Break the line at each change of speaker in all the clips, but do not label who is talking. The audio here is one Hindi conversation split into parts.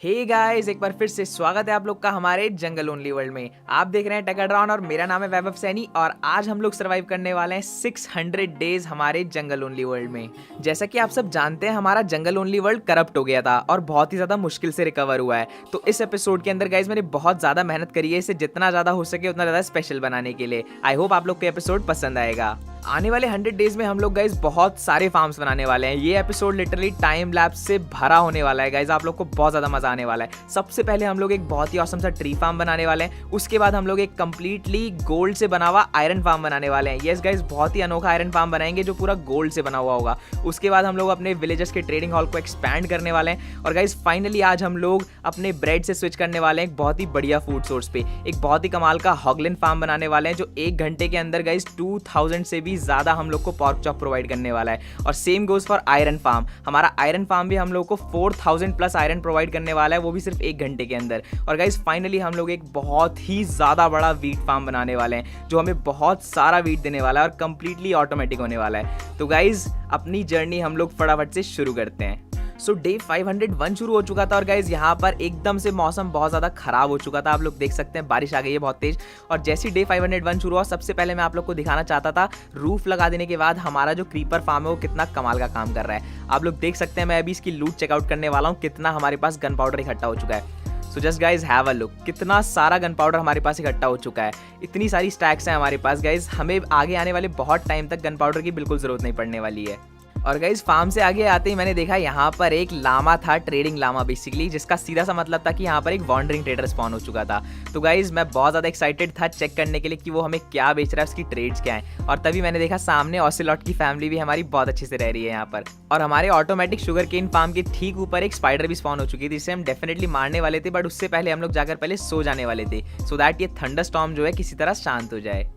हे गाइस, एक बार फिर से स्वागत है आप लोग का हमारे जंगल ओनली वर्ल्ड में। आप देख रहे हैं टेकाड्रॉन और मेरा नाम है वैभव सैनी और आज हम लोग सरवाइव करने वाले हैं 600 डेज हमारे जंगल ओनली वर्ल्ड में। जैसा कि आप सब जानते हैं, हमारा जंगल ओनली वर्ल्ड करप्ट हो गया था और बहुत ही ज्यादा मुश्किल से रिकवर हुआ है। तो इस एपिसोड के अंदर गाइस मैंने बहुत ज्यादा मेहनत करी है इसे जितना ज्यादा हो सके उतना ज्यादा स्पेशल बनाने के लिए। आई होप आप लोग को एपिसोड पसंद आएगा। आने वाले 100 डेज में हम लोग गाइस बहुत सारे फार्म्स बनाने वाले हैं। ये एपिसोड लिटरली टाइम लैप्स से भरा होने वाला है गाइस, आप लोग को बहुत ज्यादा मजा आने वाला है। सबसे पहले हम लोग एक बहुत ही ऑसम सा ट्री फार्म बनाने वाले हैं, उसके बाद हम लोग एक कंप्लीटली गोल्ड से बना हुआ आयरन फार्म बनाने वाले हैं। यस गाइस, बहुत ही अनोखा आयरन फार्म बनाएंगे जो पूरा गोल्ड से बना हुआ होगा। उसके बाद हम लोग अपने विलेजर्स के ट्रेडिंग हॉल को एक्सपैंड करने वाले हैं और गाइस फाइनली आज हम लोग अपने ब्रेड से स्विच करने वाले हैं एक बहुत ही बढ़िया फूड सोर्स पे। एक बहुत ही कमाल का हॉगलिन फार्म बनाने वाले हैं जो 1 घंटे के अंदर गाइस 2000 से भी ज्यादा हम लोग को पॉर्क चॉप प्रोवाइड करने वाला है। और same goes for iron farm. हमारा आयरन फार्म भी हम लोग को 4000 प्लस आयरन प्रोवाइड करने वाला है, वो भी सिर्फ 1 घंटे के अंदर। और गाइस फाइनली हम लोग एक बहुत ही ज्यादा बड़ा वीट फार्म बनाने वाले हैं जो हमें बहुत सारा वीट देने वाला है और कंप्लीटली ऑटोमेटिक होने वाला है। तो गाइस अपनी जर्नी हम लोग फटाफट से शुरू करते हैं। सो डे 501 शुरू हो चुका था और गाइज यहाँ पर एकदम से मौसम बहुत ज़्यादा खराब हो चुका था। आप लोग देख सकते हैं बारिश आ गई है बहुत तेज। और जैसी डे 501 शुरू हुआ, सबसे पहले मैं आप लोग को दिखाना चाहता था रूफ लगा देने के बाद हमारा जो क्रीपर फार्म है वो कितना कमाल का काम कर रहा है। आप लोग देख सकते हैं, मैं अभी इसकी लूट चेकआउट करने वाला हूँ कितना हमारे पास गन पाउडर इकट्ठा हो चुका है। So just guys have a look, कितना सारा गन पाउडर हमारे पास इकट्ठा हो चुका है। इतनी सारी स्टैक्स हैं हमारे पास गाइज, हमें आगे आने वाले बहुत टाइम तक गन पाउडर की बिल्कुल ज़रूरत नहीं पड़ने वाली है। और गाइज फार्म से आगे आते ही मैंने देखा यहाँ पर एक लामा था, ट्रेडिंग लामा बेसिकली, जिसका सीधा सा मतलब था कि यहाँ पर एक वॉन्डरिंग ट्रेडर स्पॉन हो चुका था। तो गाइज मैं बहुत ज़्यादा एक्साइटेड था चेक करने के लिए कि वो हमें क्या बेच रहा है, उसकी ट्रेड्स क्या है। और तभी मैंने देखा सामने ऑसिलॉट की फैमिली भी हमारी बहुत अच्छे से रह रही है यहाँ पर। और हमारे ऑटोमेटिक शुगर केन फार्म के ठीक ऊपर एक स्पाइडर भी स्पॉन हो चुकी थी, जिसे हम डेफिनेटली मारने वाले थे, बट उससे पहले हम लोग जाकर पहले सो जाने वाले थे सो दैट ये थंडर स्टॉर्म जो है किसी तरह शांत हो जाए।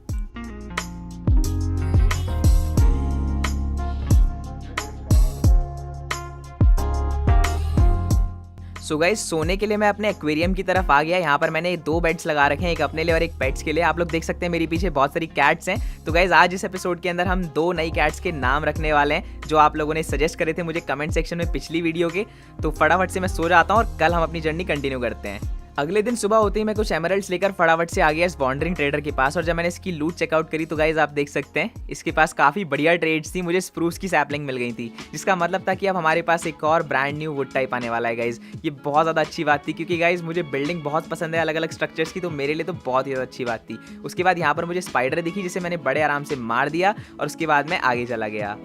सो गाइस सोने के लिए मैं अपने एक्वेरियम की तरफ आ गया। यहाँ पर मैंने 2 बेड्स लगा रखे हैं, एक अपने लिए और एक पेट्स के लिए। आप लोग देख सकते हैं मेरे पीछे बहुत सारी कैट्स हैं। तो गाइस आज इस एपिसोड के अंदर हम 2 नई कैट्स के नाम रखने वाले हैं जो आप लोगों ने सजेस्ट करे थे मुझे कमेंट सेक्शन में पिछली वीडियो के। तो फटाफट से मैं सो जाता हूँ और कल हम अपनी जर्नी कंटिन्यू करते हैं। अगले दिन सुबह होते ही मैं कुछ एमरल्ड्स लेकर फटाफट से आ गया इस वॉन्डरिंग ट्रेडर के पास। और जब मैंने इसकी लूट चेकआउट करी तो गाइज आप देख सकते हैं इसके पास काफ़ी बढ़िया ट्रेड्स थी। मुझे स्प्रूस की सैपलिंग मिल गई थी, जिसका मतलब था कि अब हमारे पास एक और ब्रांड न्यू वुड टाइप आने वाला है गाइज। ये बहुत ज़्यादा अच्छी बात थी क्योंकि गाइज मुझे बिल्डिंग बहुत पसंद है अलग अलग स्ट्रक्चर्स की, तो मेरे लिए तो बहुत ही ज़्यादा अच्छी बात थी। उसके बाद यहाँ पर मुझे स्पाइडर दिखी जिसे मैंने बड़े आराम से मार दिया और उसके बाद मैं आगे चला गया।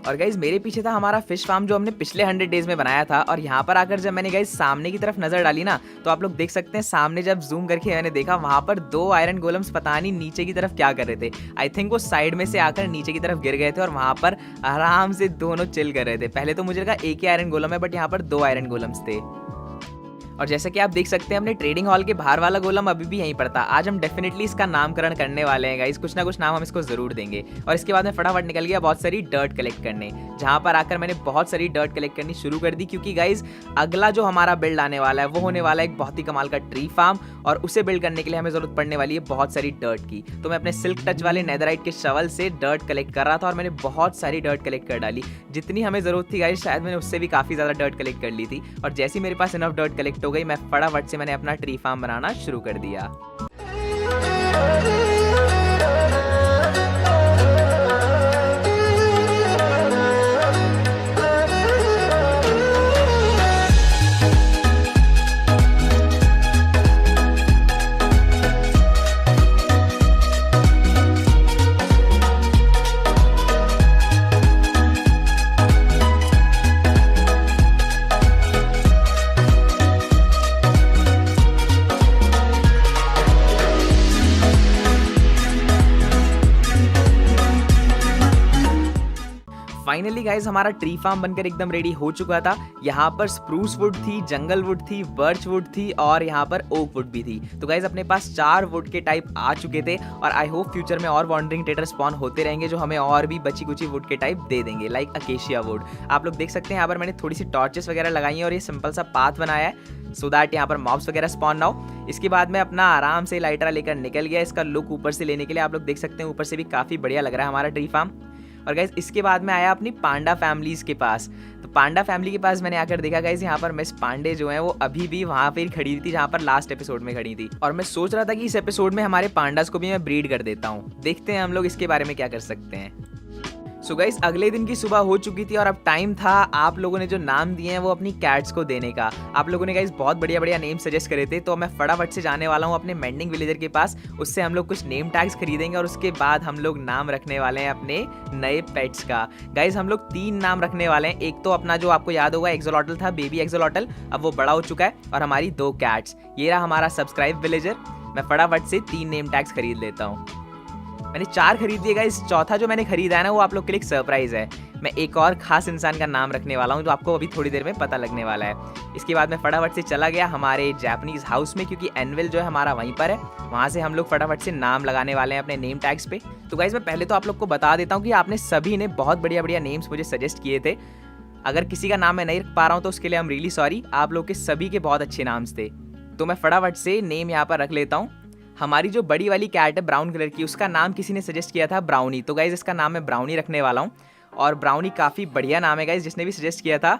और गाइज मेरे पीछे था हमारा फिश फार्म जो हमने पिछले 100 डेज में बनाया था। और यहाँ पर आकर जब मैंने गाइज सामने की तरफ नजर डाली ना, तो आप लोग देख सकते हैं सामने जब जूम करके मैंने देखा वहाँ पर 2 आयरन गोलम्स पता नहीं नीचे की तरफ क्या कर रहे थे। आई थिंक वो साइड में से आकर नीचे की तरफ गिर गए थे और वहाँ पर आराम से दोनों चिल कर रहे थे। पहले तो मुझे लगा एक ही आयरन गोलम है, बट यहाँ पर 2 आयरन गोलम्स थे। और जैसे कि आप देख सकते हैं अपने ट्रेडिंग हॉल के बाहर वाला गोलम अभी भी यहीं पर था। आज हम डेफिनेटली इसका नामकरण करने वाले हैं गाइस, कुछ ना कुछ नाम हम इसको जरूर देंगे। और इसके बाद मैं फटाफट निकल गया बहुत सारी डर्ट कलेक्ट करने, जहां पर आकर मैंने बहुत सारी डर्ट कलेक्ट करनी शुरू कर दी क्योंकि गाइस अगला जो हमारा बिल्ड आने वाला है वो होने वाला है एक बहुत ही कमाल का ट्री फार्म। और उसे बिल्ड करने के लिए हमें जरूरत पड़ने वाली है बहुत सारी डर्ट की। तो मैं अपने सिल्क टच वाले नेदरराइट के शवल से डर्ट कलेक्ट कर रहा था और मैंने बहुत सारी डर्ट कलेक्ट कर डाली। जितनी हमें जरूरत थी गाइस शायद मैंने उससे भी काफी ज्यादा डर्ट कलेक्ट कर ली थी। और जैसे ही मेरे पास इनफ डर्ट कलेक्ट हो गई, मैं फटाफट से मैंने अपना ट्री फार्म बनाना शुरू कर दिया। फाइनली गाइज हमारा ट्री फार्म बनकर एकदम रेडी हो चुका था। यहाँ पर स्प्रूस वुड थी, जंगल वुड थी, बर्च वुड थी और यहाँ पर ओक वुड भी थी। तो गाइज अपने पास 4 वुड के टाइप आ चुके थे और आई होप फ्यूचर में और वॉन्डरिंग ट्रेडर स्पॉन होते रहेंगे जो हमें और भी बची कुची वुड के टाइप दे देंगे, लाइक अकेशिया वुड। आप लोग देख सकते हैं यहाँ पर मैंने थोड़ी सी टॉर्चेस वगैरह लगाई हैं और ये सिंपल सा पाथ बनाया है सो दैट यहाँ पर मॉब्स वगैरह स्पॉन ना हो। इसके बाद मैं अपना आराम से लाइटरा लेकर निकल गया इसका लुक ऊपर से लेने के लिए। आप लोग देख सकते हैं ऊपर से भी काफ़ी बढ़िया लग रहा है हमारा ट्री फार्म। और गाइज इसके बाद में आया अपनी पांडा फैमिलीज़ के पास। तो पांडा फैमिली के पास मैंने आकर देखा गाइज यहाँ पर मिस पांडे जो हैं वो अभी भी वहाँ पर खड़ी थी जहाँ पर लास्ट एपिसोड में खड़ी थी, और मैं सोच रहा था कि इस एपिसोड में हमारे पांडास को भी मैं ब्रीड कर देता हूँ। देखते हैं हम लोग इसके बारे में क्या कर सकते हैं। सो गाइस अगले दिन की सुबह हो चुकी थी और अब टाइम था आप लोगों ने जो नाम दिए हैं वो अपनी कैट्स को देने का। आप लोगों ने गाइस बहुत बढ़िया बढ़िया नेम सजेस्ट करे थे, तो मैं फटाफट से जाने वाला हूँ अपने मेंडिंग विलेजर के पास। उससे हम लोग कुछ नेम टैग्स खरीदेंगे और उसके बाद हम लोग नाम रखने वाले हैं अपने नए पेट्स का। गाइस हम लोग 3 नाम रखने वाले हैं। एक तो अपना जो आपको याद होगा एक्सोलॉटल था, बेबी एक्सोलॉटल, अब वो बड़ा हो चुका है, और हमारी 2 कैट्स। ये रहा हमारा सब्सक्राइब विलेजर। मैं फटाफट से 3 नेम टैग्स खरीद लेता हूँ। मैंने 4 खरीद दिए गाइस, चौथा जो मैंने खरीदा है ना वो आप लोग के लिए एक सरप्राइज है। मैं एक और खास इंसान का नाम रखने वाला हूँ जो आपको अभी थोड़ी देर में पता लगने वाला है। इसके बाद मैं फटाफट से चला गया हमारे जापानीज हाउस में, क्योंकि एनविल जो है हमारा वहीं पर है। वहाँ से हम लोग फटाफट से नाम लगाने वाले हैं अपने नेम टैग्स पे। तो गाइस मैं पहले तो आप लोग को बता देता हूँ कि आपने सभी ने बहुत बढ़िया बढ़िया नेम्स मुझे सजेस्ट किए थे। अगर किसी का नाम मैं नहीं रख पा रहा हूँ तो उसके लिए आई एम रियली सॉरी। आप लोग के सभी के बहुत अच्छे नाम्स थे। तो मैं फटाफट से नेम यहाँ पर रख लेता हूँ। हमारी जो बड़ी वाली कैट है ब्राउन कलर की, उसका नाम किसी ने सजेस्ट किया था ब्राउनी। तो गाइज इसका नाम मैं ब्राउनी रखने वाला हूँ, और ब्राउनी काफ़ी बढ़िया नाम है गाइज। जिसने भी सजेस्ट किया था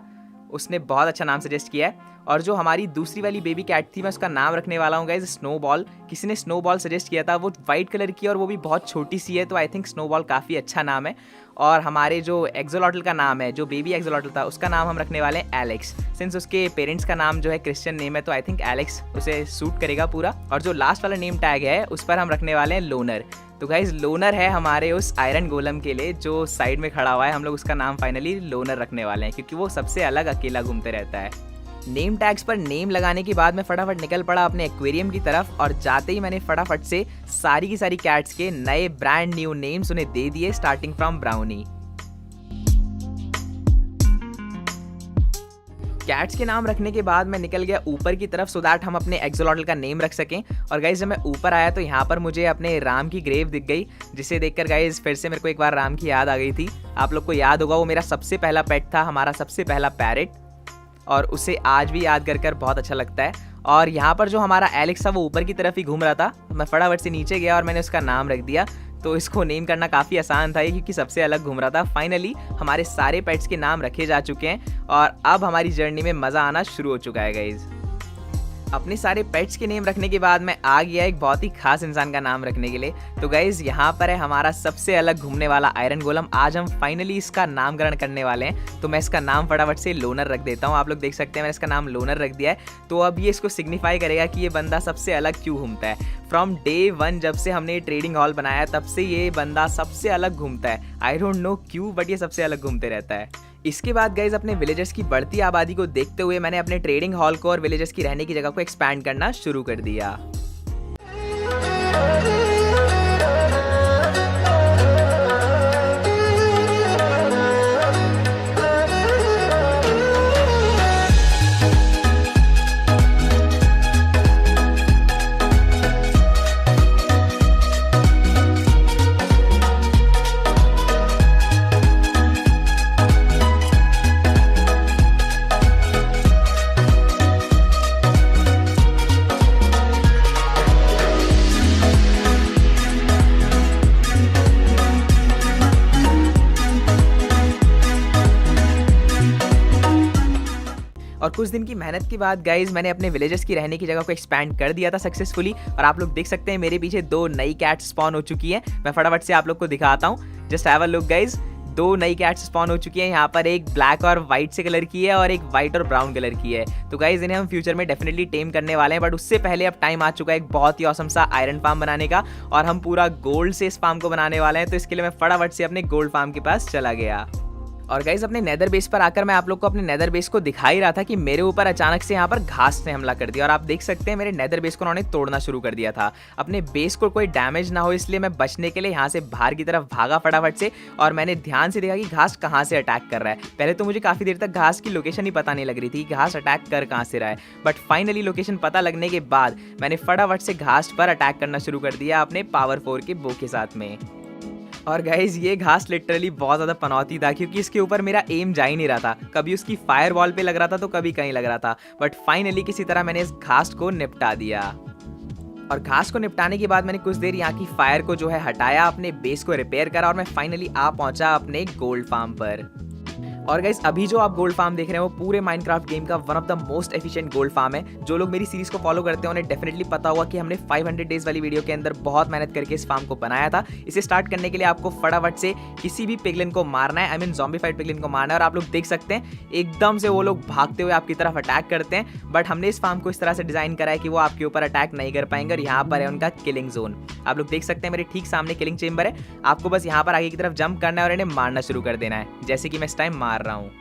उसने बहुत अच्छा नाम सजेस्ट किया है। और जो हमारी दूसरी वाली बेबी कैट थी मैं उसका नाम रखने वाला हूँ गाइज स्नोबॉल। किसी ने स्नोबॉल सजेस्ट किया था, वो वाइट कलर की और वो भी बहुत छोटी सी है, तो आई थिंक स्नोबॉल काफ़ी अच्छा नाम है। और हमारे जो एक्सोलॉटल का नाम है, जो बेबी एक्सोलॉटल था, उसका नाम हम रखने वाले हैं एलेक्स। सिंस उसके पेरेंट्स का नाम जो है क्रिश्चियन नेम है, तो आई थिंक एलेक्स उसे सूट करेगा पूरा। और जो लास्ट वाला नेम टैग है उस पर हम रखने वाले हैं लोनर। तो गाइज लोनर है हमारे उस आयरन गोलम के लिए जो साइड में खड़ा हुआ है। हम लोग उसका नाम फाइनली लोनर रखने वाले हैं, क्योंकि वो सबसे अलग अकेला घूमते रहता है। नेम टैग्स पर नेम लगाने के बाद मैं फटाफट निकल पड़ा अपने एक्वेरियम की तरफ, और जाते ही मैंने फटाफट से सारी की सारी कैट्स के नए ब्रांड न्यू नेम्स उन्हें दे दिए, स्टार्टिंग फ्रॉम ब्राउनी। कैट्स के नाम रखने के बाद मैं निकल गया ऊपर की तरफ, सो दैट हम अपने एक्सोलॉटल का नेम रख सकें। और गाइज जब मैं ऊपर आया तो यहाँ पर मुझे अपने राम की ग्रेव दिख गई, जिसे देखकर गाइज फिर से मेरे को एक बार राम की याद आ गई थी। आप लोग को याद होगा वो मेरा सबसे पहला पेट था, हमारा सबसे पहला पैरेट, और उसे आज भी याद कर कर बहुत अच्छा लगता है। और यहाँ पर जो हमारा एलेक्स था वो ऊपर की तरफ ही घूम रहा था। मैं फटाफट से नीचे गया और मैंने उसका नाम रख दिया। तो इसको नेम करना काफ़ी आसान था क्योंकि सबसे अलग घूम रहा था। फाइनली हमारे सारे पेट्स के नाम रखे जा चुके हैं और अब हमारी जर्नी में मज़ा आना शुरू हो चुका है गाइज। अपने सारे पेट्स के नेम रखने के बाद मैं आ गया एक बहुत ही खास इंसान का नाम रखने के लिए। तो गाइज यहाँ पर है हमारा सबसे अलग घूमने वाला आयरन गोलम। आज हम फाइनली इसका नामकरण करने वाले हैं। तो मैं इसका नाम फटाफट से लोनर रख देता हूँ। आप लोग देख सकते हैं मैंने इसका नाम लोनर रख दिया है। तो अब ये इसको सिग्निफाई करेगा कि ये बंदा सबसे अलग क्यों घूमता है। फ्रॉम डे 1 जब से हमने ये ट्रेडिंग हॉल बनाया तब से ये बंदा सबसे अलग घूमता है। आई डोंट नो क्यों, बट ये सबसे अलग घूमते रहता है। इसके बाद गाइज अपने विलेजर्स की बढ़ती आबादी को देखते हुए मैंने अपने ट्रेडिंग हॉल को और विलेजर्स की रहने की जगह को एक्सपैंड करना शुरू कर दिया। और कुछ दिन की मेहनत के बाद गाइज मैंने अपने विलेजर्स की रहने की जगह को एक्सपैंड कर दिया था सक्सेसफुली। और आप लोग देख सकते हैं मेरे पीछे 2 नई कैट्स स्पॉन हो चुकी हैं। मैं फटाफट से आप लोग को दिखाता हूँ। Just have a look guys, 2 नई कैट्स स्पॉन हो चुकी हैं। यहाँ पर एक ब्लैक और वाइट से कलर की है और एक वाइट और ब्राउन कलर की है। तो गाइज इन्हें हम फ्यूचर में डेफिनेटली टेम करने वाले हैं। बट उससे पहले अब टाइम आ चुका है एक बहुत ही औसम सा आयरन फार्म बनाने का, और हम पूरा गोल्ड से इस फार्म को बनाने वाले हैं। तो इसके लिए मैं फटाफट से अपने गोल्ड फार्म के पास चला गया। और गाइज अपने नेदर बेस पर आकर मैं आप लोग को अपने नेदर बेस को दिखा ही रहा था कि मेरे ऊपर अचानक से यहाँ पर घास ने हमला कर दिया। और आप देख सकते हैं मेरे नेदर बेस को उन्होंने तोड़ना शुरू कर दिया था। अपने बेस को कोई डैमेज ना हो इसलिए मैं बचने के लिए यहाँ से बाहर की तरफ भागा फटाफट से, और मैंने ध्यान से देखा कि घास कहाँ से अटैक कर रहा है। पहले तो मुझे काफ़ी देर तक घास की लोकेशन ही पता नहीं लग रही थी, घास अटैक कर कहाँ से रहा है। बट फाइनली लोकेशन पता लगने के बाद मैंने फटाफट से घास पर अटैक करना शुरू कर दिया अपने पावर 4 के बो के साथ में। और गाइज ये घास लिटरली बहुत ज़्यादा पनौती था क्योंकि इसके ऊपर मेरा एम जा ही नहीं रहा था। कभी उसकी फायर वॉल पे लग रहा था तो कभी कहीं लग रहा था। बट फाइनली किसी तरह मैंने इस घास को निपटा दिया। और घास को निपटाने के बाद मैंने कुछ देर यहाँ की फायर को जो है हटाया, अपने बेस को रिपेयर करा और मैं फाइनली आ पहुंचा अपने गोल्ड फार्म पर। और गाइस अभी जो आप गोल्ड फार्म देख रहे हैं वो पूरे माइनक्राफ्ट गेम का one of the most efficient gold farm है। जो लोग मेरी सीरीज को फॉलो करते हैं उन्हें डेफिनेटली पता होगा कि हमने 500 डेज वाली वीडियो के अंदर बहुत मेहनत करके इस फार्म को बनाया था। इसे स्टार्ट करने के लिए आपको फटाफट से किसी भी पिगलिन को मारना है, आई मीन ज़ॉम्बीफाइड पिगलिन को मारना है। और आप लोग देख सकते हैं एकदम से वो लोग भागते हुए आपकी तरफ अटैक करते हैं, बट हमने इस फार्म को इस तरह से डिजाइन करा है कि वो आपके ऊपर अटैक नहीं कर पाएंगे। और यहाँ पर है उनका किलिंग जोन, आप लोग देख सकते हैं मेरे ठीक सामने किलिंग चेंबर है। आपको बस यहाँ पर आगे की तरफ जंप करना है और इन्हें मारना शुरू कर देना है, जैसे कि मैं इस टाइम मार रहा हूँ।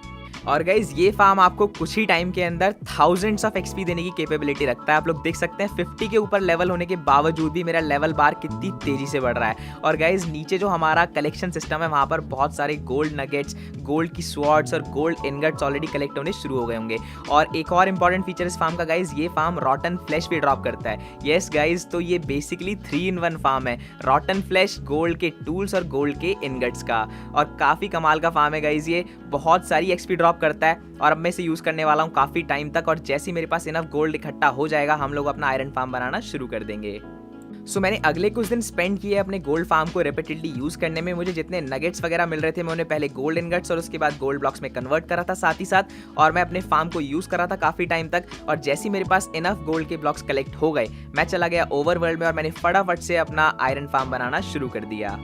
और गाइज ये फार्म आपको कुछ ही टाइम के अंदर थाउजेंड्स ऑफ एक्सपी देने की कैपेबिलिटी रखता है। आप लोग देख सकते हैं 50 के ऊपर लेवल होने के बावजूद भी मेरा लेवल बार कितनी तेजी से बढ़ रहा है। और गाइज नीचे जो हमारा कलेक्शन सिस्टम है वहाँ पर बहुत सारे गोल्ड नगेट्स, गोल्ड की स्वॉर्ड्स और गोल्ड इनगट्स ऑलरेडी कलेक्ट होने शुरू हो गए होंगे। और एक और इंपॉर्टेंट फीचर इस फार्म का गाइज, ये फार्म रॉटन फ्लैश भी ड्रॉप करता है। यस गाइज, तो ये बेसिकली 3 in 1 फार्म है, रॉटन फ्लैश, गोल्ड के टूल्स और गोल्ड के इनगट्स का। और काफ़ी कमाल का फार्म है गाइज, ये बहुत सारी एक्सपी ड्रॉप करता है और अब मैं इसे यूज़ करने वाला हूँ काफ़ी टाइम तक। और जैसे ही मेरे पास इनफ गोल्ड इकट्ठा हो जाएगा हम लोग अपना आयरन फार्म बनाना शुरू कर देंगे। सो मैंने अगले कुछ दिन स्पेंड किए अपने गोल्ड फार्म को रिपीटेडली यूज़ करने में। मुझे जितने नगेट्स वगैरह मिल रहे थे मैं उन्हें पहले गोल्ड इनगट्स और उसके बाद गोल्ड ब्लॉक्स में कन्वर्ट करा था साथ ही साथ, और मैं अपने फार्म को यूज़ करा था काफ़ी टाइम तक। और जैसे ही मेरे पास इनफ गोल्ड के ब्लॉक्स कलेक्ट हो गए मैं चला गया ओवरवर्ल्ड में और मैंने फटाफट से अपना आयरन फार्म बनाना शुरू कर दिया।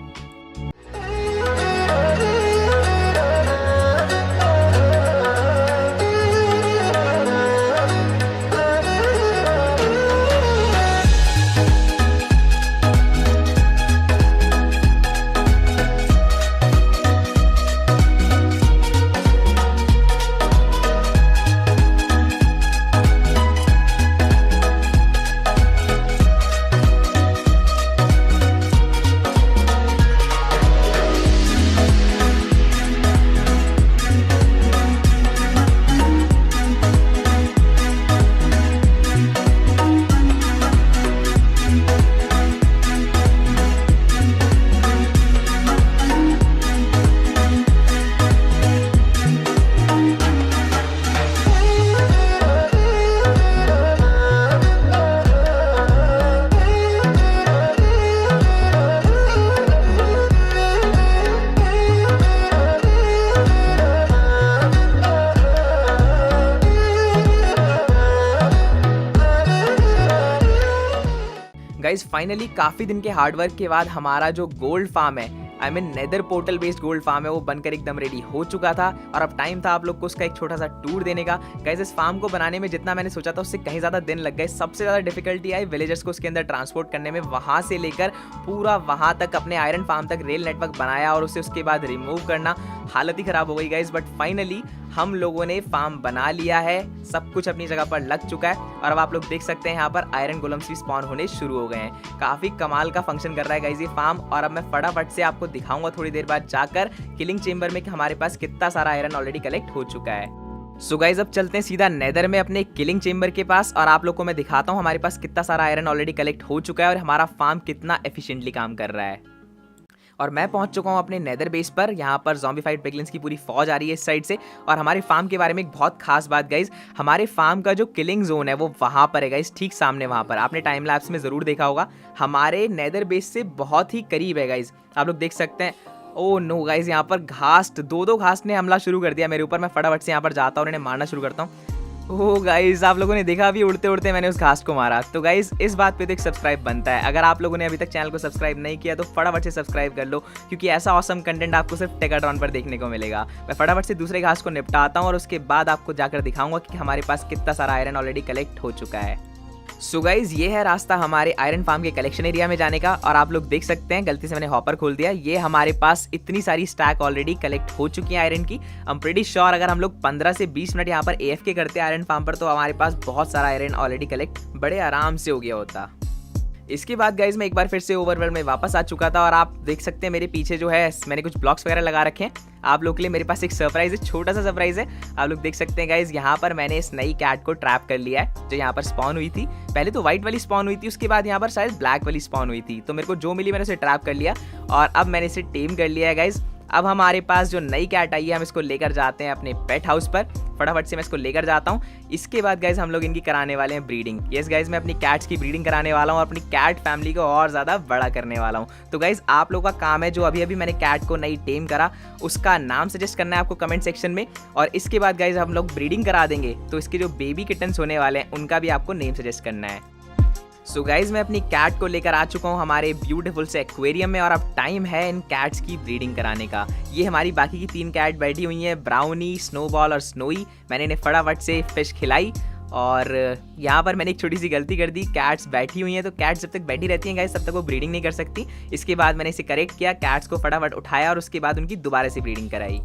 गाइज फाइनली काफ़ी दिन के हार्डवर्क के बाद हमारा जो गोल्ड फार्म है, I mean nether portal based gold farm है, वो बनकर एकदम रेडी हो चुका था। और अब टाइम था आप लोग को उसका एक छोटा सा टूर देने का। गाइज इस फार्म को बनाने में जितना मैंने सोचा था उससे कहीं ज़्यादा दिन लग गए। सबसे ज़्यादा डिफिकल्टी आई विलेजर्स को उसके अंदर ट्रांसपोर्ट करने में। वहाँ से लेकर पूरा वहाँ तक अपने आयरन फार्म तक रेल नेटवर्क बनाया और उसे उसके बाद रिमूव करना, हालत ही ख़राब हो गई गाइज। बट फाइनली हम लोगों ने फार्म बना लिया है, सब कुछ अपनी जगह पर लग चुका है। और अब आप लोग देख सकते हैं यहाँ पर आयरन गोलम्स भी स्पॉन होने शुरू हो गए हैं। काफ़ी कमाल का फंक्शन कर रहा है गाइज ये फार्म। और अब मैं फटाफट से आपको दिखाऊंगा थोड़ी देर बाद जाकर किलिंग चेंबर में कि हमारे पास कितना सारा आयरन ऑलरेडी कलेक्ट हो चुका है। सो गाइज अब चलते हैं सीधा नेदर में अपने किलिंग चेंबर के पास और आप लोग को मैं दिखाता हूँ हमारे पास कितना सारा आयरन ऑलरेडी कलेक्ट हो चुका है और हमारा फार्म कितना एफिशिएंटली काम कर रहा है। और मैं पहुंच चुका हूं अपने नेदर बेस पर। यहाँ पर ज़ॉम्बीफाइड पिगलिन्स की पूरी फौज आ रही है इस साइड से। और हमारे फार्म के बारे में एक बहुत खास बात गाइज, हमारे फार्म का जो किलिंग जोन है वो वहाँ पर है गाइज, ठीक सामने वहाँ पर। आपने टाइम लैप्स में ज़रूर देखा होगा, हमारे नेदर बेस से बहुत ही करीब है गाइज। आप लोग देख सकते हैं। ओह नो गाइज, यहाँ पर घास, दो घास ने हमला शुरू कर दिया मेरे ऊपर। मैं फटाफट से यहाँ पर जाता हूँ और इन्हें मारना शुरू करता हूँ। ओह गाइज, आप लोगों ने देखा अभी उड़ते उड़ते मैंने उस घास को मारा। तो गाइज इस बात पे तो एक सब्सक्राइब बनता है। अगर आप लोगों ने अभी तक चैनल को सब्सक्राइब नहीं किया तो फटाफट से सब्सक्राइब कर लो, क्योंकि ऐसा ऑसम कंटेंट आपको सिर्फ टेकाट्रॉन पर देखने को मिलेगा। मैं फटाफट से दूसरे घास को निपटाता हूँ और उसके बाद आपको जाकर दिखाऊंगा कि हमारे पास कितना सारा आयरन ऑलरेडी कलेक्ट हो चुका है। सो गाइज ये है रास्ता हमारे आयरन फार्म के कलेक्शन एरिया में जाने का। और आप लोग देख सकते हैं गलती से मैंने हॉपर खोल दिया। ये हमारे पास इतनी सारी स्टैक ऑलरेडी कलेक्ट हो चुकी है आयरन की। आई एम प्रीटी श्योर अगर हम लोग 15 से 20 मिनट यहाँ पर AFK करते आयरन फार्म पर तो हमारे पास बहुत सारा आयरन ऑलरेडी कलेक्ट बड़े आराम से हो गया होता। इसके बाद गाइज मैं एक बार फिर से ओवरवर्ल्ड में वापस आ चुका था और आप देख सकते हैं मेरे पीछे जो है मैंने कुछ ब्लॉक्स वगैरह लगा रखे हैं। आप लोग के लिए मेरे पास एक सरप्राइज है, छोटा सा सरप्राइज है। आप लोग देख सकते हैं गाइज, यहाँ पर मैंने इस नई कैट को ट्रैप कर लिया है जो यहाँ पर स्पॉन हुई थी। पहले तो व्हाइट वाली स्पॉन हुई थी, उसके बाद यहाँ पर शायद ब्लैक वाली स्पॉन हुई थी। तो मेरे को जो मिली मैंने उसे ट्रैप कर लिया और अब मैंने इसे टेम कर लिया है गाइज। अब हमारे पास जो नई कैट आई है हम इसको लेकर जाते हैं अपने पेट हाउस पर। फटाफट से मैं इसको लेकर जाता हूँ। इसके बाद गाइज हम लोग इनकी कराने वाले हैं ब्रीडिंग। यस गाइज, मैं अपनी कैट्स की ब्रीडिंग कराने वाला हूँ और अपनी कैट फैमिली को और ज़्यादा बड़ा करने वाला हूँ। तो गाइज आप लोगों का काम है, जो अभी अभी मैंने कैट को नई टेम करा उसका नाम सजेस्ट करना है आपको कमेंट सेक्शन में। और इसके बाद गाइज हम लोग ब्रीडिंग करा देंगे तो इसके जो बेबी किटन्स होने वाले हैं उनका भी आपको नेम सजेस्ट करना है। सो गाइज मैं अपनी कैट को लेकर आ चुका हूँ हमारे ब्यूटीफुल से एक्वेरियम में और अब टाइम है इन कैट्स की ब्रीडिंग कराने का। ये हमारी बाकी की 3 कैट बैठी हुई हैं, ब्राउनी, स्नोबॉल और स्नोई। मैंने इन्हें फटाफट से फिश खिलाई और यहाँ पर मैंने एक छोटी सी गलती कर दी। कैट्स बैठी हुई हैं तो कैट्स जब तक बैठी रहती हैं गाइस तब तक वो ब्रीडिंग नहीं कर सकती। इसके बाद मैंने इसे करेक्ट किया, कैट्स को फटाफट उठाया और उसके बाद उनकी दोबारा से ब्रीडिंग कराई।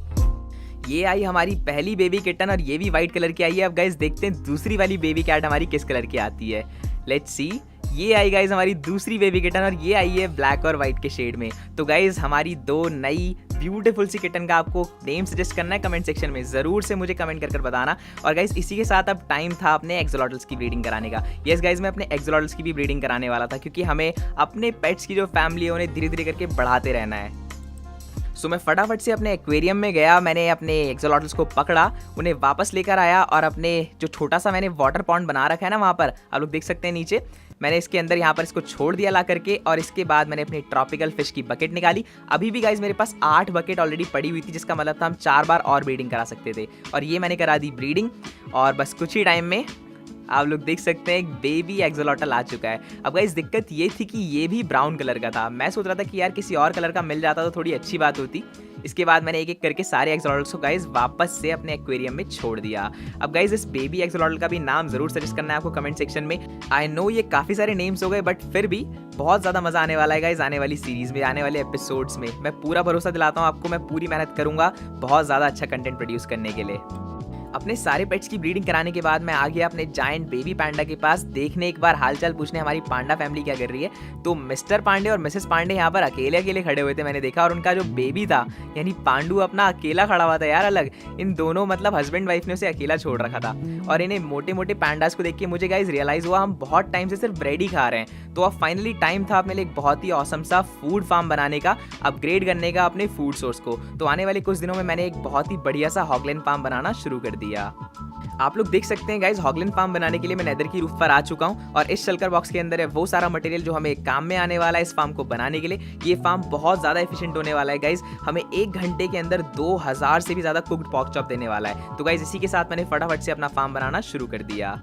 ये आई हमारी पहली बेबी किटन और ये भी वाइट कलर की आई है। अब गाइस देखते हैं दूसरी वाली बेबी कैट हमारी किस कलर की आती है। Let's see. ये आई गाइज हमारी दूसरी बेबी किटन और ये आई है ब्लैक और वाइट के शेड में। तो गाइज हमारी 2 नई ब्यूटीफुल सी किटन का आपको नेम सजेस्ट करना है कमेंट सेक्शन में, ज़रूर से मुझे कमेंट कर बताना। और गाइज इसी के साथ अब टाइम था अपने एक्सोलॉटल्स की ब्रीडिंग कराने का। यस गाइज मैं अपने एक्सोलॉटल्स की भी ब्रीडिंग कराने वाला था क्योंकि हमें अपने पेट्स की जो फैमिली है उन्हें धीरे धीरे करके बढ़ाते रहना है। सो मैं फटाफट से अपने एक्वेरियम में गया, मैंने अपने एक्सोलॉटल्स को पकड़ा, उन्हें वापस लेकर आया और अपने जो छोटा सा मैंने वाटर पॉन्ड बना रखा है ना वहाँ पर आप लोग देख सकते हैं नीचे, मैंने इसके अंदर यहाँ पर इसको छोड़ दिया ला करके। और इसके बाद मैंने अपनी ट्रॉपिकल फिश की बकेट निकाली। अभी भी गाइज मेरे पास 8 बकेट ऑलरेडी पड़ी हुई थी, जिसका मतलब था हम 4 बार और ब्रीडिंग करा सकते थे। और ये मैंने करा दी ब्रीडिंग और बस कुछ ही टाइम में आप लोग देख सकते हैं एक बेबी एक्सोलॉटल आ चुका है। अब गाइस दिक्कत ये थी कि ये भी ब्राउन कलर का था। मैं सोच रहा था कि यार किसी और कलर का मिल जाता तो थोड़ी अच्छी बात होती। इसके बाद मैंने एक एक करके सारे एक्सोलॉटल्स को गाइस वापस से अपने एक्वेरियम में छोड़ दिया। अब गाइस इस बेबी एक्सोलॉटल का भी नाम जरूर सजेस्ट करना है आपको कमेंट सेक्शन में। आई नो ये काफ़ी सारे नेम्स हो गए बट फिर भी बहुत ज़्यादा मज़ा आने वाला है गाइस आने वाली सीरीज़ में, आने वाले एपिसोड्स में। मैं पूरा भरोसा दिलाता हूँ आपको, मैं पूरी मेहनत करूँगा बहुत ज़्यादा अच्छा कंटेंट प्रोड्यूस करने के लिए। अपने सारे पेट्स की ब्रीडिंग कराने के बाद मैं आ गया अपने जायंट बेबी पांडा के पास देखने, एक बार हालचाल पूछने हमारी पांडा फैमिली क्या कर रही है। तो मिस्टर पांडे और मिसेस पांडे यहाँ पर अकेले अकेले खड़े हुए थे मैंने देखा, और उनका जो बेबी था यानी पांडू अपना अकेला खड़ा हुआ था यार अलग। इन दोनों मतलब हस्बैंड वाइफ ने उसे अकेला छोड़ रखा था। और इन्हें मोटे मोटे पांडास को देख के मुझे गाइस रियलाइज हुआ हम बहुत टाइम से सिर्फ ब्रेड ही खा रहे हैं। तो अब फाइनली टाइम था अपने लिए एक बहुत ही ऑसम सा फूड फार्म बनाने का, अपग्रेड करने का अपने फूड सोर्स को। तो आने वाले कुछ दिनों में मैंने एक बहुत ही बढ़िया सा हॉगलैंड फार्म बनाना शुरू कर दिया। आप लोग देख सकते हैं गाइस हॉगलैंड फार्म बनाने के लिए मैं नेदर की रूफ पर आ चुका हूं और इस शल्कर बॉक्स के अंदर है वो सारा मटेरियल जो हमें काम में आने वाला है इस फार्म को बनाने के लिए। ये फार्म बहुत ज़्यादा एफिशिएंट होने वाला है गाइस, हमें 1 घंटे के अंदर 2000 से भी ज़्यादा कुक्ड पॉर्क चॉप देने वाला है। तो गाइस इसी के साथ मैंने फटाफट से अपना फार्म बनाना शुरू कर दिया।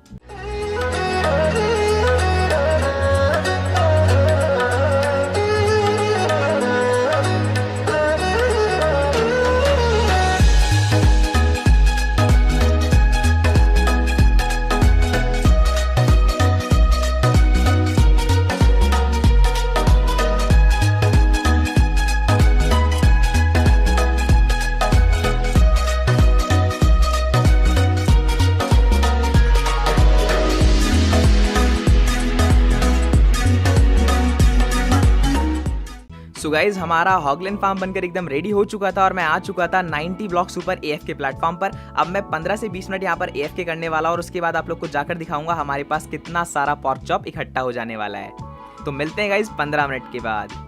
सो गाइज हमारा हॉगलैंड फार्म बनकर एकदम रेडी हो चुका था और मैं आ चुका था 90 ब्लॉक्स ऊपर AFK प्लेटफॉर्म पर। अब मैं 15 से 20 मिनट यहाँ पर AFK करने वाला और उसके बाद आप लोग को जाकर दिखाऊंगा हमारे पास कितना सारा पॉर्क चॉप इकट्ठा हो जाने वाला है। तो मिलते हैं गाइज 15 मिनट के बाद।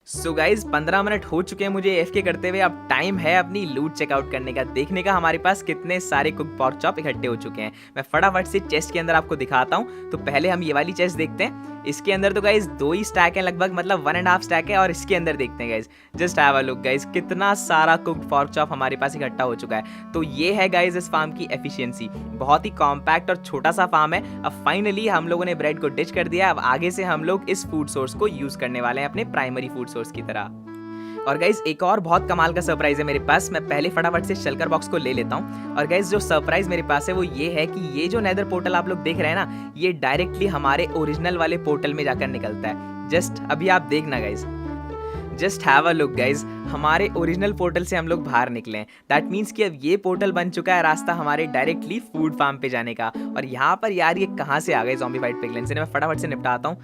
सो गाइज 15 मिनट हो चुके हैं मुझे AFK करते हुए। अब टाइम है अपनी लूट चेकआउट करने का, देखने का हमारे पास कितने सारे कुक पॉर्क चॉप इकट्ठे हो चुके हैं। मैं फटाफट से चेस्ट के अंदर आपको दिखाता हूँ। तो पहले हम ये वाली चेस्ट देखते हैं। इसके अंदर तो गाइज 2 ही स्टैक है लगभग, मतलब 1.5 स्टैक है। और इसके अंदर देखते हैं guys, just have a look guys कितना सारा कुक्ड पॉर्क चॉप हमारे पास इकट्ठा हो चुका है। तो ये है गाइज इस फार्म की एफिशिएंसी, बहुत ही कॉम्पैक्ट और छोटा सा फार्म है। अब फाइनली हम लोगों ने ब्रेड को डिच कर दिया। अब आगे से हम लोग इस फूड सोर्स को यूज करने वाले हैं अपने प्राइमरी फूड सोर्स की तरह। और गाइज एक और बहुत कमाल का सरप्राइज है मेरे पास। मैं पहले फटाफट से शल्कर बॉक्स को ले लेता हूँ। और गाइज जो सरप्राइज मेरे पास है वो ये है कि ये जो नेदर पोर्टल आप लोग देख रहे हैं ना, ये डायरेक्टली हमारे ओरिजिनल वाले पोर्टल में जाकर निकलता है। जस्ट अभी आप देखना guys, just have a look guys, हमारे ओरिजिनल पोर्टल से हम लोग बाहर निकले हैं। दैट मीन्स कि अब ये पोर्टल बन चुका है रास्ता हमारे डायरेक्टली फूड फार्म पे जाने का। और यहाँ पर यार ये कहाँ से आ गए ज़ॉम्बी वाइट पिगलिन्स, इन्हें मैं फटाफट से निपटाता हूँ।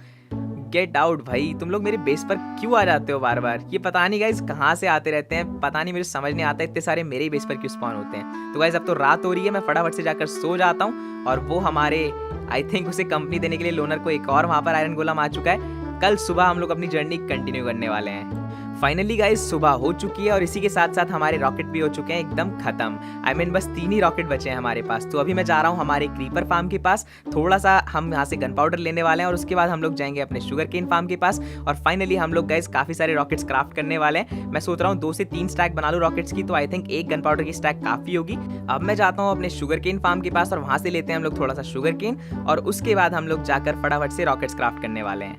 गेट आउट भाई, तुम लोग मेरे बेस पर क्यों आ जाते हो बार बार? ये पता नहीं गाइज कहाँ से आते रहते हैं, पता नहीं, मुझे समझ नहीं आता इतने सारे मेरे ही बेस पर क्यों स्पॉन होते हैं। तो गाइज अब तो रात हो रही है, मैं फटाफट से जाकर सो जाता हूँ। और वो हमारे आई थिंक उसे कंपनी देने के लिए लोनर को एक और वहाँ पर आयरन गोलम आ चुका है। कल सुबह हम लोग अपनी जर्नी कंटिन्यू करने वाले हैं। फाइनली गाइज सुबह हो चुकी है और इसी के साथ साथ हमारे रॉकेट भी हो चुके हैं एकदम खत्म। बस 3 ही रॉकेट बचे हैं हमारे पास। तो अभी मैं जा रहा हूँ हमारे क्रीपर फार्म के पास, थोड़ा सा हम यहाँ से गन पाउडर लेने वाले हैं और उसके बाद हम लोग जाएंगे अपने शुगर केन फार्म के पास। और फाइनली हम लोग गाइज काफी सारे रॉकेट्स क्राफ्ट करने वाले हैं। मैं सोच रहा हूँ 2 से 3 स्टैक बना लूँ रॉकेट्स की, तो आई थिंक 1 गन पाउडर की स्टैक काफी होगी। अब मैं जाता हूँ अपने शुगर केन फार्म के पास और वहां से लेते हैं हम लोग थोड़ा सा शुगर केन, और उसके बाद हम लोग जाकर फटाफट से रॉकेट्स क्राफ्ट करने वाले हैं।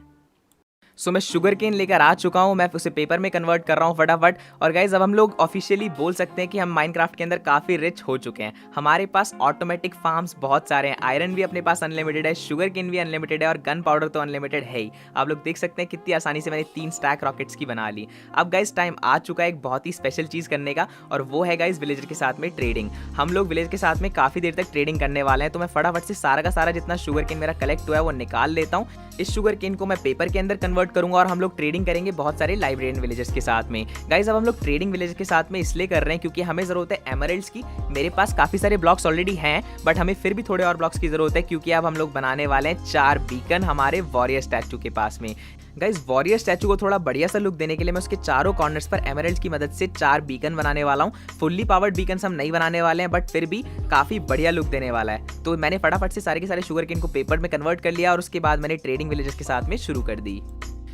सो मैं शुगर केन लेकर आ चुका हूँ, मैं उसे पेपर में कन्वर्ट कर रहा हूँ फटाफट। और गाइज अब हम लोग ऑफिशियली बोल सकते हैं कि हम माइनक्राफ्ट के अंदर काफ़ी रिच हो चुके हैं। हमारे पास ऑटोमेटिक फार्म्स बहुत सारे हैं, आयरन भी अपने पास अनलिमिटेड है, शुगर केन भी अनलिमिटेड है और गन पाउडर तो अनलिमिटेड है ही। आप लोग देख सकते हैं कितनी आसानी से मैंने 3 स्टैक रॉकेट्स की बना ली। अब गाइज टाइम आ चुका है एक बहुत ही स्पेशल चीज़ करने का, और वो है गाइज विलेजर के साथ में ट्रेडिंग। हम लोग विलेज के साथ में काफ़ी देर तक ट्रेडिंग करने वाले हैं। तो मैं फटाफट से सारा का सारा जितना शुगर केन मेरा कलेक्ट हुआ है वो निकाल लेता हूँ। इस शुगर केन को मैं पेपर के अंदर कन्वर्ट करूंगा और हम लोग ट्रेडिंग करेंगे बहुत सारे लाइब्रेरियन विलेजर्स के साथ में। गाइज अब हम लोग ट्रेडिंग विलेजर्स के साथ में इसलिए कर रहे हैं क्योंकि हमें जरूरत है एमरल्ड्स की। मेरे पास काफी सारे ब्लॉक्स ऑलरेडी हैं, बट हमें फिर भी थोड़े और ब्लॉक्स की जरूरत है क्योंकि अब हम लोग बनाने वाले हैं 4 बीकन हमारे वॉरियर स्टैचू के पास में। गाइज वॉरियर स्टैचू को थोड़ा बढ़िया सा लुक देने के लिए मैं उसके चारों कॉर्नर्स पर एमरल्ड्स की मदद से 4 बीकन बनाने वाला हूँ। फुल्ली पावर्ड बीकन हम नहीं बनाने वाले हैं, बट फिर भी काफी बढ़िया लुक देने वाला है। तो मैंने फटाफट से सारे के सारे शुगर केन को पेपर में कन्वर्ट कर लिया और उसके बाद मैंने ट्रेडिंग विलेजर्स के साथ में शुरू कर दी।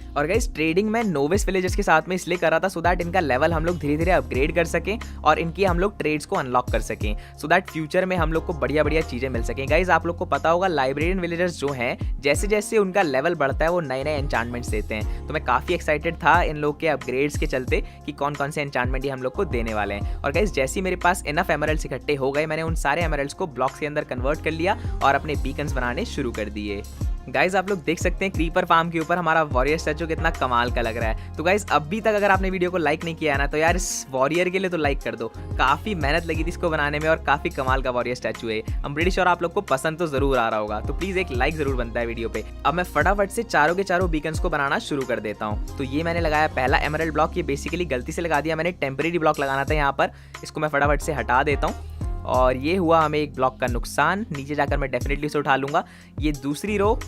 और गाइस ट्रेडिंग में नोविस विलेजर्स के साथ में इसलिए कर रहा था सो दैट इनका लेवल हम लोग धीरे धीरे अपग्रेड कर सकें और इनकी हम लोग ट्रेड्स को अनलॉक कर सकें, सो दैट फ्यूचर में हम लोग को बढ़िया बढ़िया चीज़ें मिल सकें। गाइस आप लोग को पता होगा लाइब्रेरियन विलेजर्स जो हैं जैसे जैसे उनका लेवल बढ़ता है वो नए नए एन्चांटमेंट्स देते हैं। तो मैं काफ़ी एक्साइटेड था इन लोग के अपग्रेड्स के चलते कि कौन कौन से एन्चांटमेंट ही हम लोग को देने वाले हैं। और गाइस जैसे ही मेरे पास इनफ एमरल्ड्स इकट्ठे हो गए मैंने उन सारे एमरल्ड्स को ब्लॉक्स के अंदर कन्वर्ट कर लिया और अपने बीकन्स बनाने शुरू कर दिए। गाइज आप लोग देख सकते हैं क्रीपर फार्म के ऊपर हमारा वॉरियर स्टैचू कितना कमाल का लग रहा है। तो गाइज अभी तक अगर आपने वीडियो को लाइक नहीं किया है ना तो यार इस वॉरियर के लिए तो लाइक कर दो। काफी मेहनत लगी थी इसको बनाने में और काफी कमाल का वॉरियर स्टैचू है। हम प्रीटी श्योर आप लोग को पसंद तो जरूर आ रहा होगा, तो प्लीज एक लाइक जरूर बनता है वीडियो पे। अब मैं फटाफट से चारों के चारों बीकन्स को बनाना शुरू कर देता हूँ। तो ये मैंने लगाया पहला एमरल्ड ब्लॉक, ये बेसिकली गलती से लगा दिया मैंने, टेम्परेरी ब्लॉक लगाना था यहाँ पर। इसको मैं फटाफट से हटा देता हूँ और ये हुआ हमें एक ब्लॉक का नुकसान। नीचे जाकर मैं डेफिनेटली उसे उठा लूंगा। ये दूसरी रो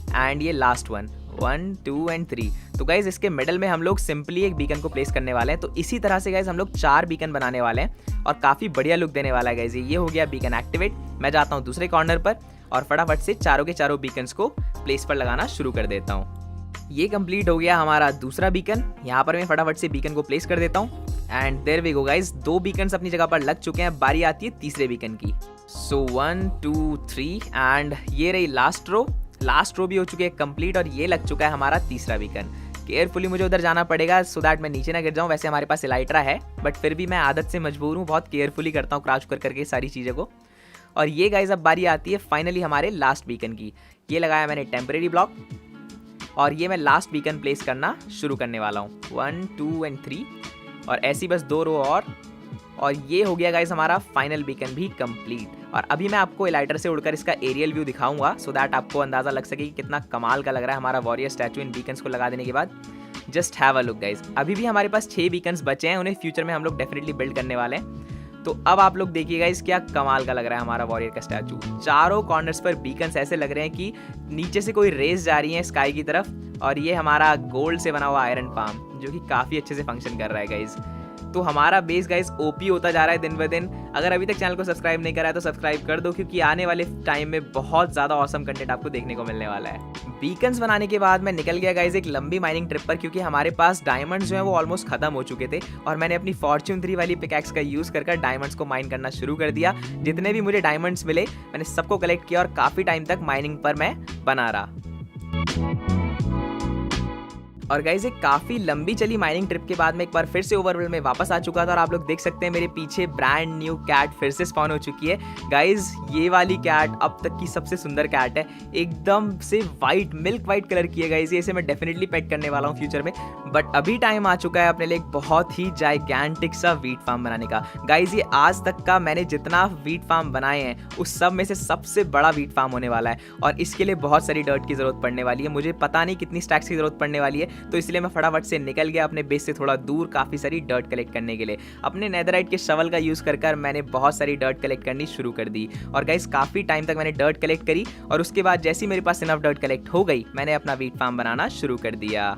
एंड ये लास्ट 1 2 एंड 3। तो गाइज इसके मिडल में हम लोग सिंपली एक बीकन को प्लेस करने वाले हैं। तो इसी तरह से गाइज हम लोग 4 बीकन बनाने वाले हैं और काफ़ी बढ़िया लुक देने वाला है गाइज। ये हो गया बीकन एक्टिवेट। मैं जाता हूँ दूसरे कॉर्नर पर और फटाफट से चारों के चारों बीकन्स को प्लेस पर लगाना शुरू कर देता हूँ। ये कंप्लीट हो गया हमारा दूसरा बीकन। यहाँ पर मैं फटाफट से बीकन को प्लेस कर देता हूँ and there we go guys, 2 beacons अपनी जगह पर लग चुके हैं। बारी आती है तीसरे बीकन की। सो 1 2 3 एंड ये रही लास्ट रो भी हो चुकी है कंप्लीट और ये लग चुका है हमारा तीसरा बीकन। केयरफुली मुझे उधर जाना पड़ेगा सो दैट मैं नीचे ना गिर जाऊँ। वैसे हमारे पास इलाइट्रा है बट फिर भी मैं आदत से मजबूर हूँ, बहुत केयरफुली करता हूँ क्राउच कर करके सारी चीज़ों को। और ये गाइज अब बारी आती है फाइनली हमारे लास्ट बीकन की। ये लगाया मैंने टेम्परेरी ब्लॉक और ये मैं लास्ट बीकन प्लेस करना शुरू करने वाला हूँ। 1 2 एंड 3 और ऐसी बस 2 रो और ये हो गया गाइस हमारा फाइनल बीकन भी कंप्लीट। और अभी मैं आपको इलाइटर से उड़कर इसका एरियल व्यू दिखाऊंगा सो दैट आपको अंदाज़ा लग सके कि कितना कमाल का लग रहा है हमारा वॉरियर स्टैचू इन बीकन्स को लगा देने के बाद। Just have a look guys. अभी भी हमारे पास 6 बीकन्स बचे हैं, उन्हें फ्यूचर में हम लोग डेफिनेटली बिल्ड करने वाले हैं। तो अब आप लोग देखिएगा इस क्या कमाल का लग रहा है हमारा वॉरियर का स्टैचू। चारों कॉर्नर्स पर बीकन्स ऐसे लग रहे हैं कि नीचे से कोई रेस जा रही है स्काई की तरफ। और ये हमारा गोल्ड से बना हुआ आयरन पाम जो कि काफ़ी अच्छे से फंक्शन कर रहा है गाइज। तो हमारा बेस गाइस ओपी होता जा रहा है दिन ब दिन। अगर अभी तक चैनल को सब्सक्राइब नहीं करा है तो सब्सक्राइब कर दो क्योंकि आने वाले टाइम में बहुत ज़्यादा ऑसम कंटेंट आपको देखने को मिलने वाला है। बीकन्स बनाने के बाद मैं निकल गया गाइस एक लंबी माइनिंग ट्रिप पर क्योंकि हमारे पास डायमंड्स जो हैं वो ऑलमोस्ट खत्म हो चुके थे और मैंने अपनी फॉर्च्यून 3 वाली पिकैक्स का यूज़ कर डायमंड्स को माइन करना शुरू कर दिया। जितने भी मुझे डायमंड्स मिले मैंने सबको कलेक्ट किया और काफ़ी टाइम तक माइनिंग पर मैं बना रहा। और गाइज एक काफ़ी लंबी चली माइनिंग ट्रिप के बाद मैं एक बार फिर से ओवरवर्ल्ड में वापस आ चुका था और आप लोग देख सकते हैं मेरे पीछे ब्रांड न्यू कैट फिर से स्पॉन हो चुकी है। गाइज ये वाली कैट अब तक की सबसे सुंदर कैट है, एकदम से वाइट मिल्क वाइट कलर की है गाइज। इसे मैं डेफिनेटली पेट करने वाला हूँ फ्यूचर में, बट अभी टाइम आ चुका है अपने लिए एक बहुत ही जाइगैंटिक सा वीट फार्म बनाने का। गाइज ये आज तक का मैंने जितना वीट फार्म बनाए हैं उस सब में से सबसे बड़ा वीट फार्म होने वाला है और इसके लिए बहुत सारी डर्ट की जरूरत पड़ने वाली है। मुझे पता नहीं कितनी स्टैक्स की जरूरत पड़ने वाली है, तो इसलिए मैं फटाफट से निकल गया अपने बेस से थोड़ा दूर काफ़ी सारी डर्ट कलेक्ट करने के लिए। अपने नेदरराइट के शवल का यूज़ कर मैंने बहुत सारी डर्ट कलेक्ट करनी शुरू कर दी और गाइस काफ़ी टाइम तक मैंने डर्ट कलेक्ट करी और उसके बाद जैसे ही मेरे पास इनफ डर्ट कलेक्ट हो गई मैंने अपना वीट फार्म बनाना शुरू कर दिया।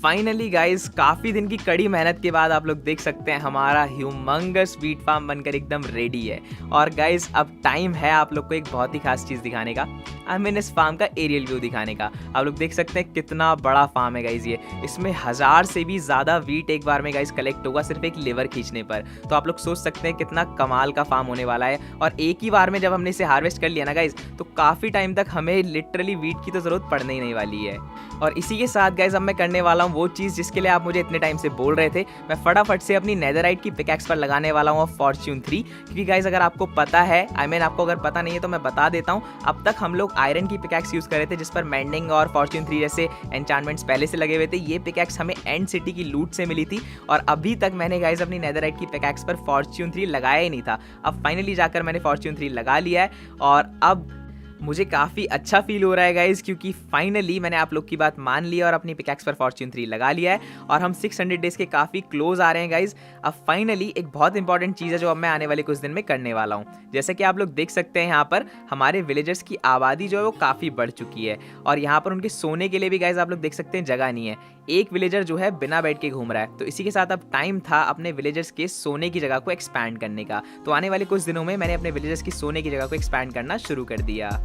फाइनली गाइस काफ़ी दिन की कड़ी मेहनत के बाद आप लोग देख सकते हैं हमारा ह्यूमंगस वीट फार्म बनकर एकदम रेडी है। और गाइस अब टाइम है आप लोग को एक बहुत ही खास चीज़ दिखाने का, आई मीन इस फार्म का एरियल व्यू दिखाने का। आप लोग देख सकते हैं कितना बड़ा फार्म है गाइस ये, इसमें 1000 से भी ज़्यादा वीट एक बार में गाइस कलेक्ट होगा सिर्फ एक लीवर खींचने पर। तो आप लोग सोच सकते हैं कितना कमाल का फार्म होने वाला है। और एक ही बार में जब हमने इसे हार्वेस्ट कर लिया ना गाइस तो काफ़ी टाइम तक हमें लिटरली वीट की तो ज़रूरत पड़ने ही नहीं वाली है। और इसी के साथ गाइस अब मैं करने वाला हूँ वो चीज़ जिसके लिए आप मुझे इतने टाइम से बोल रहे थे। मैं फटाफट से अपनी नेदरराइट की पिकैक्स पर लगाने वाला हूँ फॉर्च्यून 3, क्योंकि गाइस अगर आपको पता है, आई मीन आपको अगर पता नहीं है तो मैं बता देता हूँ। अब तक हम लोग आयरन की पिकैक्स यूज़ कर रहे थे जिस पर मेंडिंग और फॉर्च्यून 3 जैसे एन्चांटमेंट्स पहले से लगे हुए थे। ये पिकैक्स हमें एंड सिटी की लूट से मिली थी और अभी तक मैंने गाइस अपनी नेदरराइट की पिकैक्स पर फॉर्च्यून 3 लगाया ही नहीं था। अब फाइनली जाकर मैंने फॉर्च्यून 3 लगा लिया है और अब मुझे काफ़ी अच्छा फील हो रहा है गाइज, क्योंकि फाइनली मैंने आप लोग की बात मान ली और अपनी पिकैक्स पर फॉर्च्यून 3 लगा लिया है और हम 600 डेज़ के काफ़ी क्लोज आ रहे हैं गाइज। अब फाइनली एक बहुत इंपॉर्टेंट चीज़ है जो अब मैं आने वाले कुछ दिन में करने वाला हूँ। जैसे कि आप लोग देख सकते हैं यहाँ पर हमारे विलेजर्स की आबादी जो है वो काफ़ी बढ़ चुकी है और यहाँ पर उनके सोने के लिए भी गाइज आप लोग देख सकते हैं जगह नहीं है। एक विलेजर जो है बिना बेड के घूम रहा है, तो इसी के साथ अब टाइम था अपने विलेजर्स के सोने की जगह को एक्सपैंड करने का। तो आने वाले कुछ दिनों में मैंने अपने विलेजर्स की सोने की जगह को एक्सपैंड करना शुरू कर दिया।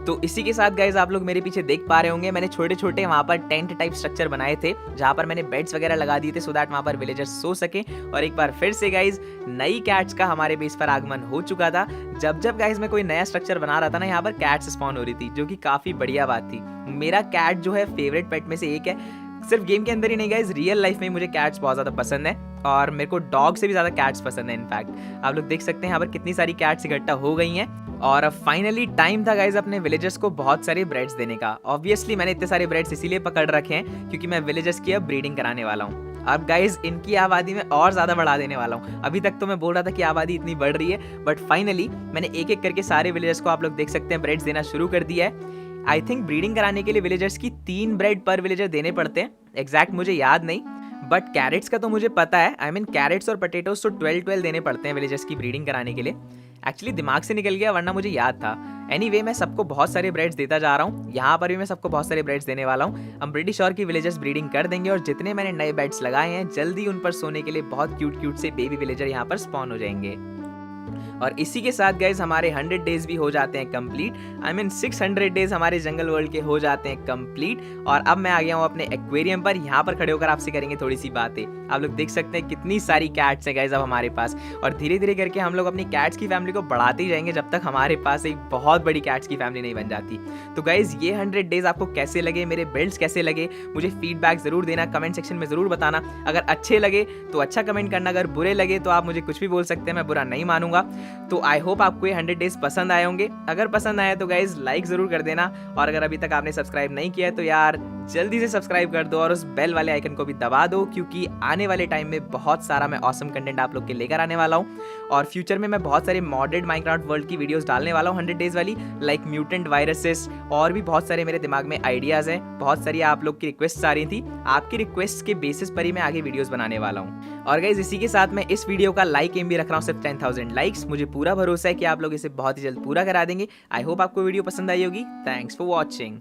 तो इसी के साथ गाइज आप लोग मेरे पीछे देख पा रहे होंगे मैंने छोटे छोटे वहाँ पर टेंट टाइप स्ट्रक्चर बनाए थे जहाँ पर मैंने बेड्स वगैरह लगा दिए थे सो दैट वहाँ पर विलेजर्स सो सके। और एक बार फिर से गाइज नई कैट्स का हमारे बेस पर आगमन हो चुका था। जब गाइज मैं कोई नया स्ट्रक्चर बना रहा था ना यहाँ पर कैट्स स्पॉन हो रही थी, जो कि काफ़ी बढ़िया बात थी। मेरा कैट जो है फेवरेट पेट में से एक है, सिर्फ गेम के अंदर ही नहीं गाइज, रियल लाइफ में मुझे कैट्स बहुत ज़्यादा पसंद है। और मेरे को डॉग से भी ज़्यादा कैट्स पसंद है। इनफैक्ट आप लोग देख सकते हैं यहाँ पर कितनी सारी कैट्स इकट्ठा हो गई हैं। और अब फाइनली टाइम था गाइज अपने विलेजर्स को बहुत सारे ब्रेड्स देने का। ऑब्वियसली मैंने इतने सारे ब्रेड्स इसीलिए पकड़ रखे हैं क्योंकि मैं विलेजर्स की अब ब्रीडिंग कराने वाला हूँ। अब गाइज इनकी आबादी में और ज़्यादा बढ़ा देने वाला हूँ। अभी तक तो मैं बोल रहा था कि आबादी इतनी बढ़ रही है, बट फाइनली मैंने एक एक करके सारे विलेजर्स को, आप लोग देख सकते हैं, ब्रेड्स देना शुरू कर दिया है। आई थिंक ब्रीडिंग कराने के लिए विलेजर्स की 3 ब्रेड पर विलेजर देने पड़ते हैं, एग्जैक्ट मुझे याद नहीं, बट कैरेट्स का तो मुझे पता है। आई मीन कैरेट्स और पोटैटोस तो 12 देने पड़ते हैं विलेजर्स की ब्रीडिंग कराने के लिए। एक्चुअली दिमाग से निकल गया, वरना मुझे याद था। एनीवे, मैं सबको बहुत सारे ब्रेड्स देता जा रहा हूँ। यहाँ पर भी मैं सबको बहुत सारे ब्रेड्स देने वाला हूँ। आई एम प्रीटी श्योर कि विलेजर्स ब्रीडिंग कर देंगे और जितने मैंने नए बेड्स लगाए हैं जल्दी उन पर सोने के लिए बहुत क्यूट से बेबी विलेजर यहाँ पर स्पॉन हो जाएंगे। और इसी के साथ गाइज हमारे 100 डेज भी हो जाते हैं कंप्लीट। आई मीन 600 डेज हमारे जंगल वर्ल्ड के हो जाते हैं कंप्लीट। और अब मैं आ गया हूँ अपने एक्वेरियम पर। यहाँ पर खड़े होकर आपसे करेंगे थोड़ी सी बातें। आप लोग देख सकते हैं कितनी सारी कैट्स हैं गाइज अब हमारे पास, और धीरे धीरे करके हम लोग अपनी कैट्स की फैमिली को बढ़ाते ही जाएंगे जब तक हमारे पास एक बहुत बड़ी कैट्स की फैमिली नहीं बन जाती। तो गाइज ये 100 डेज आपको कैसे लगे, मेरे बिल्ड्स कैसे लगे, मुझे फीडबैक जरूर देना, कमेंट सेक्शन में जरूर बताना। अगर अच्छे लगे तो अच्छा कमेंट करना, अगर बुरे लगे तो आप मुझे कुछ भी बोल सकते हैं, मैं बुरा नहीं मानूंगा। तो आई होप आपको ये 100 डेज पसंद आए होंगे। अगर पसंद आया तो गाइज लाइक जरूर कर देना, और अगर अभी तक आपने सब्सक्राइब नहीं किया है तो यार जल्दी से सब्सक्राइब कर दो और उस बेल वाले आइकन को भी दबा दो, क्योंकि आने वाले टाइम में बहुत सारा मैं ऑसम कंटेंट आप लोग के लेकर आने वाला हूँ। और फ्यूचर में मैं बहुत सारे मॉडेड माइनक्राफ्ट वर्ल्ड की वीडियोस डालने वाला हूँ 100 डेज वाली, लाइक म्यूटेंट वायरसेस, और भी बहुत सारे मेरे दिमाग में आइडियाज हैं। बहुत सारी आप लोग की रिक्वेस्ट आ रही थी, आपकी रिक्वेस्ट के बेसिस पर ही मैं आगे वीडियोस बनाने वाला हूँ। और गाइज इसी के साथ मैं इस वीडियो का लाइक एम भी रख रहा हूँ सिर्फ 10,000 लाइक्स। मुझे पूरा भरोसा है कि आप लोग इसे बहुत ही जल्द पूरा करा देंगे। आई होप आपको वीडियो पसंद आई होगी। Thanks for watching.